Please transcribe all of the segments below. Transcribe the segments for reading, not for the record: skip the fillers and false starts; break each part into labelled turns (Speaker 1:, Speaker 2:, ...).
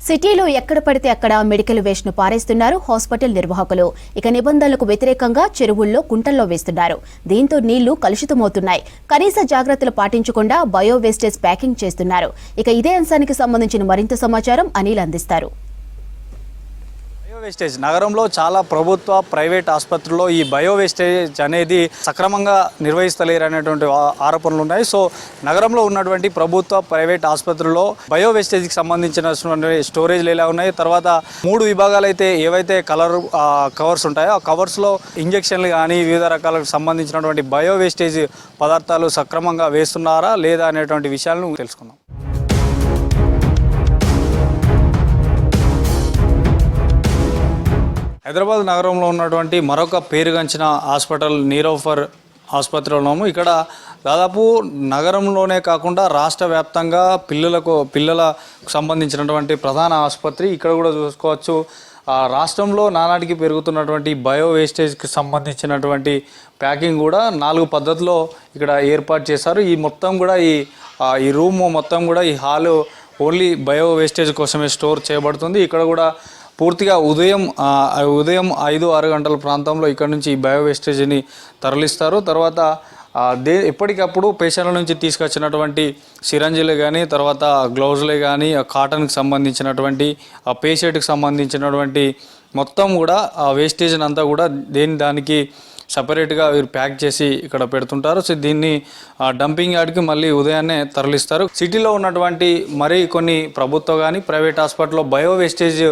Speaker 1: సిటీలో ఎక్కడ పడితే అక్కడ మెడికల్ వేస్ట్ ను పారేస్తున్నారు హాస్పిటల్ నిర్వాహకులు. ఇక నిబంధనలకు వ్యతిరేకంగా చెరువుల్లో కుంటల్లో వేస్తున్నారు. దీంతో నీళ్లు కలుషితమవుతున్నాయి. కనీస జాగ్రత్తలు పాటించకుండా బయో వేస్టేజ్ ప్యాకింగ్ చేస్తున్నారు. ఇక ఇదే అంశానికి సంబంధించిన మరింత సమాచారం అనిల్ అందిస్తారు.
Speaker 2: వేస్టేజ్ నగరంలో చాలా ప్రభుత్వ ప్రైవేట్ ఆసుపత్రుల్లో ఈ బయో వేస్టేజ్ అనేది సక్రమంగా నిర్వహిస్తలేరు అనేటువంటి ఆరోపణలు ఉన్నాయి. సో నగరంలో ఉన్నటువంటి ప్రభుత్వ ప్రైవేట్ ఆసుపత్రుల్లో బయో వేస్టేజ్కి సంబంధించిన స్టోరేజ్లు ఎలా ఉన్నాయి, తర్వాత 3 విభాగాలు అయితే ఏవైతే కవర్స్ ఉంటాయో ఆ కవర్స్లో ఇంజెక్షన్లు కానీ వివిధ రకాలకు సంబంధించినటువంటి బయో వేస్టేజ్ పదార్థాలు సక్రమంగా వేస్తున్నారా లేదా అనేటువంటి విషయాలను తెలుసుకుందాం. హైదరాబాద్ నగరంలో ఉన్నటువంటి మరొక పేరుగాంచిన హాస్పిటల్ నీరోఫర్ ఆసుపత్రిలోనూ ఇక్కడ దాదాపు నగరంలోనే కాకుండా రాష్ట్ర వ్యాప్తంగా పిల్లలకు సంబంధించినటువంటి ప్రధాన ఆసుపత్రి. ఇక్కడ కూడా చూసుకోవచ్చు రాష్ట్రంలో నానాటికి పెరుగుతున్నటువంటి బయో వేస్టేజ్కి సంబంధించినటువంటి ప్యాకింగ్ కూడా 4 పద్ధతుల్లో ఇక్కడ ఏర్పాటు చేశారు. ఈ మొత్తం కూడా ఈ రూమ్ మొత్తం కూడా ఈ హాలు ఓన్లీ బయో వేస్టేజ్ కోసమే స్టోర్ చేయబడుతుంది. ఇక్కడ కూడా పూర్తిగా ఉదయం 5-6 గంటల ప్రాంతంలో ఇక్కడ నుంచి ఈ బయో వేస్టేజ్ని తరలిస్తారు. తర్వాత ఎప్పటికప్పుడు పేషెంట్ల నుంచి తీసుకొచ్చినటువంటి సిరంజీలు కానీ, తర్వాత గ్లౌజులే కానీ, కాటన్కి సంబంధించినటువంటి పేషెంట్కి సంబంధించినటువంటి మొత్తం కూడా ఆ వేస్టేజ్ని అంతా కూడా దానికి సపరేట్గా వీరు ప్యాక్ చేసి ఇక్కడ పెడుతుంటారు. సో దీన్ని డంపింగ్ యార్డ్కి మళ్ళీ ఉదయాన్నే తరలిస్తారు. సిటీలో ఉన్నటువంటి మరి కొన్ని ప్రభుత్వ కానీ ప్రైవేట్ హాస్పిటల్లో బయో వేస్టేజ్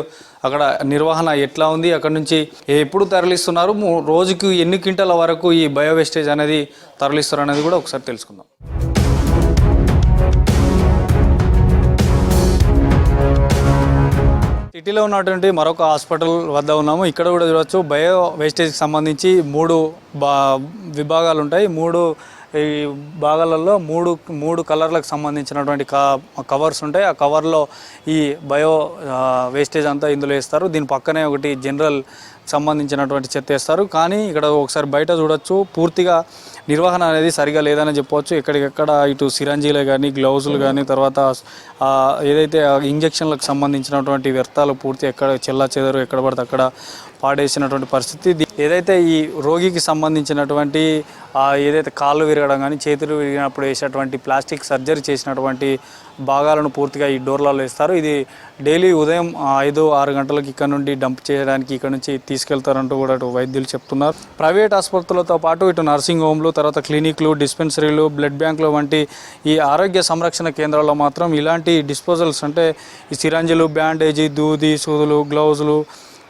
Speaker 2: అక్కడ నిర్వహణ ఎట్లా ఉంది, అక్కడ నుంచి ఎప్పుడు తరలిస్తున్నారు, రోజుకి ఎన్ని క్వింటాల వరకు ఈ బయో వేస్టేజ్ అనేది తరలిస్తారు అనేది కూడా ఒకసారి తెలుసుకుందాం. సిటీలో ఉన్నటువంటి మరొక హాస్పిటల్ వద్ద ఉన్నాము. ఇక్కడ కూడా చూడవచ్చు బయో వేస్టేజ్కి సంబంధించి 3 విభాగాలు ఉంటాయి. ఈ భాగాలలో మూడు కలర్లకు సంబంధించినటువంటి కవర్స్ ఉంటాయి. ఆ కవర్లో ఈ బయో వేస్టేజ్ అంతా ఇందులో వేస్తారు. దీని పక్కనే ఒకటి జనరల్ సంబంధించినటువంటి చెత్త వేస్తారు. కానీ ఇక్కడ ఒకసారి బయట చూడొచ్చు, పూర్తిగా నిర్వహణ అనేది సరిగా లేదని చెప్పవచ్చు. ఎక్కడికెక్కడ ఇటు సిరంజీలే కానీ, గ్లౌజులు కానీ, తర్వాత ఏదైతే ఇంజక్షన్లకు సంబంధించినటువంటి వ్యర్థాలు పూర్తి ఎక్కడ చెల్లాచెదరు ఎక్కడ పడితే అక్కడ పాడేసినటువంటి పరిస్థితి. ఏదైతే ఈ రోగికి సంబంధించినటువంటి ఏదైతే కాళ్ళు విరగడం కానీ, చేతులు విరిగినప్పుడు వేసేటువంటి ప్లాస్టిక్ సర్జరీ చేసినటువంటి భాగాలను పూర్తిగా ఈ డోర్లలో వేస్తారు. ఇది డైలీ ఉదయం 5-6 గంటలకు ఇక్కడ నుండి డంప్ చేయడానికి ఇక్కడ నుంచి తీసుకెళ్తారంటూ కూడా వైద్యులు చెప్తున్నారు. ప్రైవేట్ ఆసుపత్రులతో పాటు ఇటు నర్సింగ్ హోమ్లు, తర్వాత క్లినిక్లు, డిస్పెన్సరీలు, బ్లడ్ బ్యాంకులు వంటి ఈ ఆరోగ్య సంరక్షణ కేంద్రాల్లో మాత్రం ఇలాంటి డిస్పోజల్స్ అంటే ఈ సిరంజీలు, బ్యాండేజీ, దూది, సూదులు, గ్లౌజులు,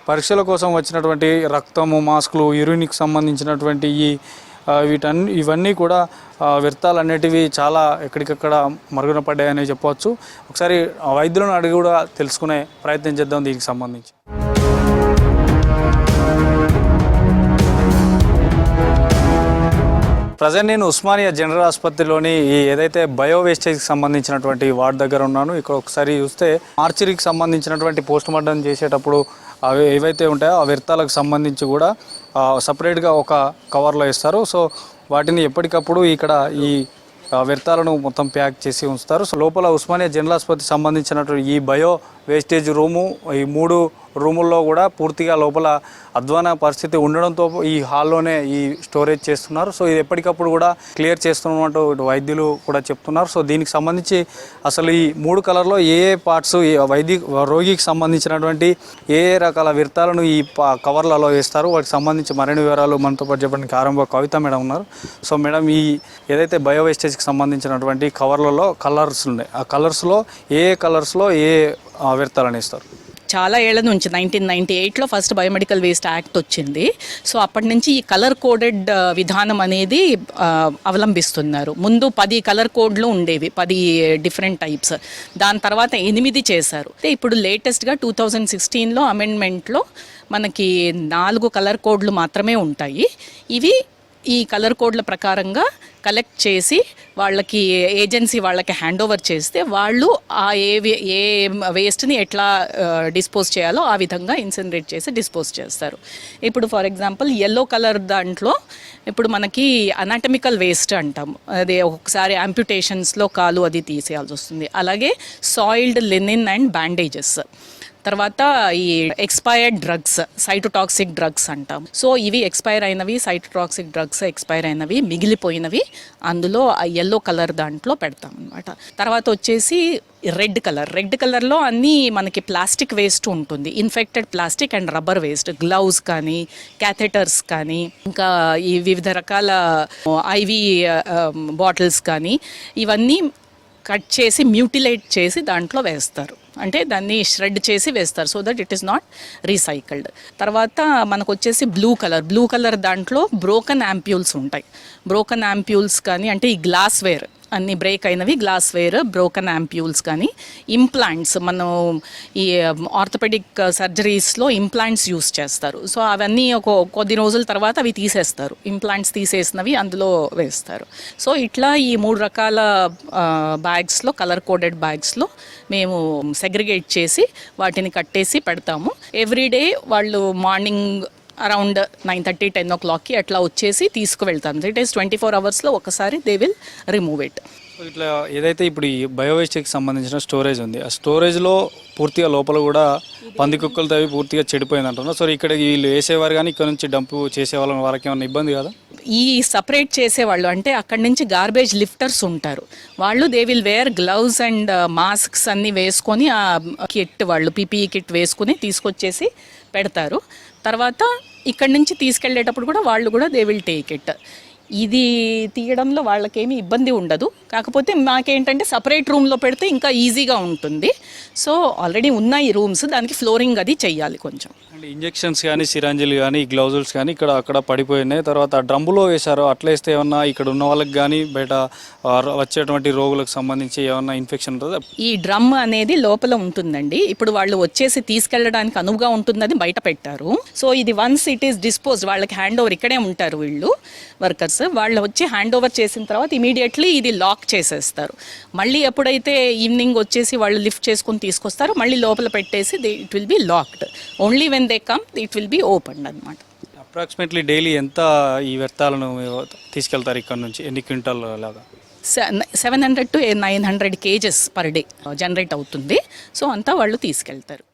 Speaker 2: పరీక్షల కోసం వచ్చినటువంటి రక్తము, మాస్కులు, యూరిన్కి సంబంధించినటువంటి ఇవన్నీ కూడా వ్యర్థాలు అనేటివి చాలా ఎక్కడికక్కడ మరుగున పడ్డాయని చెప్పవచ్చు. ఒకసారి వైద్యులను అడిగి కూడా తెలుసుకునే ప్రయత్నం చేద్దాం దీనికి సంబంధించి. ప్రజెంట్ నేను ఉస్మానియా జనరల్ ఆసుపత్రిలోని ఏదైతే బయో వేస్టేజ్కి సంబంధించినటువంటి వార్డు దగ్గర ఉన్నాను. ఇక్కడ ఒకసారి చూస్తే మార్చరీకి సంబంధించినటువంటి పోస్ట్ మార్టం చేసేటప్పుడు అవి ఏవైతే ఉంటాయో ఆ వ్యర్థాలకు సంబంధించి కూడా సపరేట్గా ఒక కవర్లో వేస్తారు. సో వాటిని ఎప్పటికప్పుడు ఇక్కడ ఈ వ్యర్థాలను మొత్తం ప్యాక్ చేసి ఉంచుతారు. సో లోపల ఉస్మానియా జనరల్ ఆసుపత్రికి సంబంధించినటువంటి ఈ బయో వేస్టేజ్ రూము, ఈ 3 రూముల్లో కూడా పూర్తిగా లోపల అధ్వాన పరిస్థితి ఉండడంతో ఈ హాల్లోనే ఈ స్టోరేజ్ చేస్తున్నారు. సో ఇది ఎప్పటికప్పుడు కూడా క్లియర్ చేస్తున్నట్టు వైద్యులు కూడా చెప్తున్నారు. సో దీనికి సంబంధించి అసలు ఈ 3 కలర్లో ఏ పార్ట్స్ రోగికి సంబంధించినటువంటి ఏ రకాల వ్యర్థాలను ఈ కవర్లలో వేస్తారు, వాటికి సంబంధించి మరిన్ని వివరాలు మనతో పాటు చెప్పడానికి ఆరంభ కవిత మేడం ఉన్నారు. సో మేడం, ఈ ఏదైతే బయో వేస్టేజ్కి సంబంధించినటువంటి కవర్లలో కలర్స్ ఉన్నాయి, ఆ కలర్స్లో ఏ కలర్స్లో ఏ వ్యర్థాలను ఇస్తారు?
Speaker 3: చాలా ఏళ్ల నుంచి 1998లో ఫస్ట్ బయోమెడికల్ వేస్ట్ యాక్ట్ వచ్చింది. సో అప్పటి నుంచి ఈ కలర్ కోడెడ్ విధానం అనేది అవలంబిస్తున్నారు. ముందు 10 కలర్ కోడ్లు ఉండేవి, 10 డిఫరెంట్ టైప్స్. దాని తర్వాత 8 చేశారు. ఇప్పుడు లేటెస్ట్గా 2016లో అమెండ్మెంట్లో మనకి 4 కలర్ కోడ్లు మాత్రమే ఉంటాయి. ఇవి ఈ కలర్ కోడ్ల ప్రకారంగా కలెక్ట్ చేసి వాళ్ళకి ఏజెన్సీ వాళ్ళకి హ్యాండ్ ఓవర్ చేస్తే వాళ్ళు ఆ ఏ వేస్ట్ని ఎట్లా డిస్పోజ్ చేయాలో ఆ విధంగా ఇన్సినరేట్ చేసి డిస్పోజ్ చేస్తారు. ఇప్పుడు ఫర్ ఎగ్జాంపుల్ ఎల్లో కలర్ దాంట్లో ఇప్పుడు మనకి అనాటమికల్ వేస్ట్ అంటాం, అదే ఒకసారి యాంప్యుటేషన్స్లో కాలు అది తీసేయాల్సి వస్తుంది. అలాగే సాయిల్డ్ లినిన్ అండ్ బ్యాండేజెస్, తర్వాత ఈ ఎక్స్పైర్డ్ డ్రగ్స్, సైటోటాక్సిక్ డ్రగ్స్ అంటాం. సో ఇవి ఎక్స్పైర్ అయినవి, సైటోటాక్సిక్ డ్రగ్స్ ఎక్స్పైర్ అయినవి, మిగిలిపోయినవి అందులో ఆ ఎల్లో కలర్ దాంట్లో పెడతాం అనమాట. తర్వాత వచ్చేసి రెడ్ కలర్లో అన్నీ మనకి ప్లాస్టిక్ వేస్ట్ ఉంటుంది, infected plastic and rubber waste, gloves కానీ, క్యాథెటర్స్ కానీ, ఇంకా ఈ వివిధ రకాల ఐవి బాటిల్స్ కానీ, ఇవన్నీ కట్ చేసి మ్యూటిలేట్ చేసి దాంట్లో వేస్తారు. అంటే దాన్ని ష్రెడ్ చేసి వేస్తారు so that it is not recycled. తర్వాత మనకు వచ్చేసి బ్లూ కలర్ దాంట్లో బ్రోకన్ యాంప్యూల్స్ ఉంటాయి. బ్రోకన్ యాంప్యూల్స్ కానీ అంటే ఈ గ్లాస్ వేర్ అన్ని బ్రేక్ అయినవి, గ్లాస్ వేర్, బ్రోకన్ యాంప్యూల్స్ కానీ, ఇంప్లాంట్స్, మనం ఈ ఆర్థోపెడిక్ సర్జరీస్లో ఇంప్లాంట్స్ యూస్ చేస్తారు. సో అవన్నీ కొద్ది రోజుల తర్వాత అవి తీసేస్తారు, ఇంప్లాంట్స్ తీసేసినవి అందులో వేస్తారు. సో ఇట్లా ఈ 3 రకాల బ్యాగ్స్లో, కలర్ కోడెడ్ బ్యాగ్స్లో మేము సెగ్రిగేట్ చేసి వాటిని కట్టేసి పెడతాము. ఎవ్రీడే వాళ్ళు మార్నింగ్ అరౌండ్ 9:30, 10 o'clockకి అట్లా వచ్చేసి తీసుకువెళ్తాను. ఇట్ ఈస్ 24 hours ఒకసారి దే విల్ రిమూవ్ ఇట్.
Speaker 2: ఇట్లా ఏదైతే ఇప్పుడు ఈ బయోవేస్ట్కి సంబంధించిన స్టోరేజ్ ఉంది, ఆ స్టోరేజ్లో పూర్తిగా లోపల కూడా పంది కుక్కలతో అవి పూర్తిగా చెడిపోయింది అంటున్నారు. సో ఇక్కడ వీళ్ళు వేసేవారు కానీ ఇక్కడ నుంచి డంపు చేసేవాళ్ళని వాళ్ళకి ఏమైనా ఇబ్బంది కదా?
Speaker 3: ఈ సపరేట్ చేసేవాళ్ళు అంటే అక్కడి నుంచి గార్బేజ్ లిఫ్టర్స్ ఉంటారు, వాళ్ళు they will wear gloves and masks అన్నీ వేసుకొని ఆ కిట్, వాళ్ళు పీపీఈ కిట్ వేసుకుని తీసుకొచ్చేసి పెడతారు. తర్వాత ఇక్కడి నుంచి తీసుకెళ్లేటప్పుడు కూడా వాళ్ళు కూడా దే విల్ టేక్ ఇట్. ఇది తీయడంలో వాళ్ళకేమీ ఇబ్బంది ఉండదు. కాకపోతే మాకేంటంటే సపరేట్ రూమ్లో పెడితే ఇంకా ఈజీగా ఉంటుంది. సో ఆల్రెడీ ఉన్నాయి రూమ్స్, దానికి ఫ్లోరింగ్ అది చెయ్యాలి కొంచెం.
Speaker 2: అంటే ఇంజెక్షన్స్ కానీ, సిరంజిలు కానీ, గ్లౌజుల్స్ కానీ ఇక్కడ అక్కడ పడిపోయినాయి. తర్వాత డ్రమ్ములో వేశారు, అట్లా వేస్తే ఏమన్నా ఇక్కడ ఉన్న వాళ్ళకి కానీ బయట వచ్చేటువంటి రోగులకు సంబంధించి ఏమన్నా ఇన్ఫెక్షన్ ఉంటుందా?
Speaker 3: ఈ డ్రమ్ అనేది లోపల ఉంటుందండి. ఇప్పుడు వాళ్ళు వచ్చేసి తీసుకెళ్ళడానికి అనువుగా ఉంటుందని బయట పెట్టారు. సో ఇది వన్స్ ఇట్ ఈస్ డిస్పోజ్, వాళ్ళకి హ్యాండ్ ఓవర్, ఇక్కడే ఉంటారు వీళ్ళు వర్కర్స్, వాళ్ళు వచ్చి హ్యాండ్ ఓవర్ చేసిన తర్వాత ఇమీడియట్లీ ఇది లాక్ చేసేస్తారు. మళ్ళీ ఎప్పుడైతే ఈవినింగ్ వచ్చేసి వాళ్ళు లిఫ్ట్ చేసుకుని తీసుకొస్తారో మళ్ళీ లోపల పెట్టేసి it will be locked. Only when they come it will be opened అనమాట.
Speaker 2: అప్రాక్సిమేట్లీ డైలీ ఎంత ఈ వ్యర్థాలను తీసుకెళ్తారు ఇక్కడ నుంచి, ఎన్ని క్వింటాల్ లాగా?
Speaker 3: 700 to 900 kgs per day generate అవుతుంది. సో అంతా వాళ్ళు తీసుకెళ్తారు.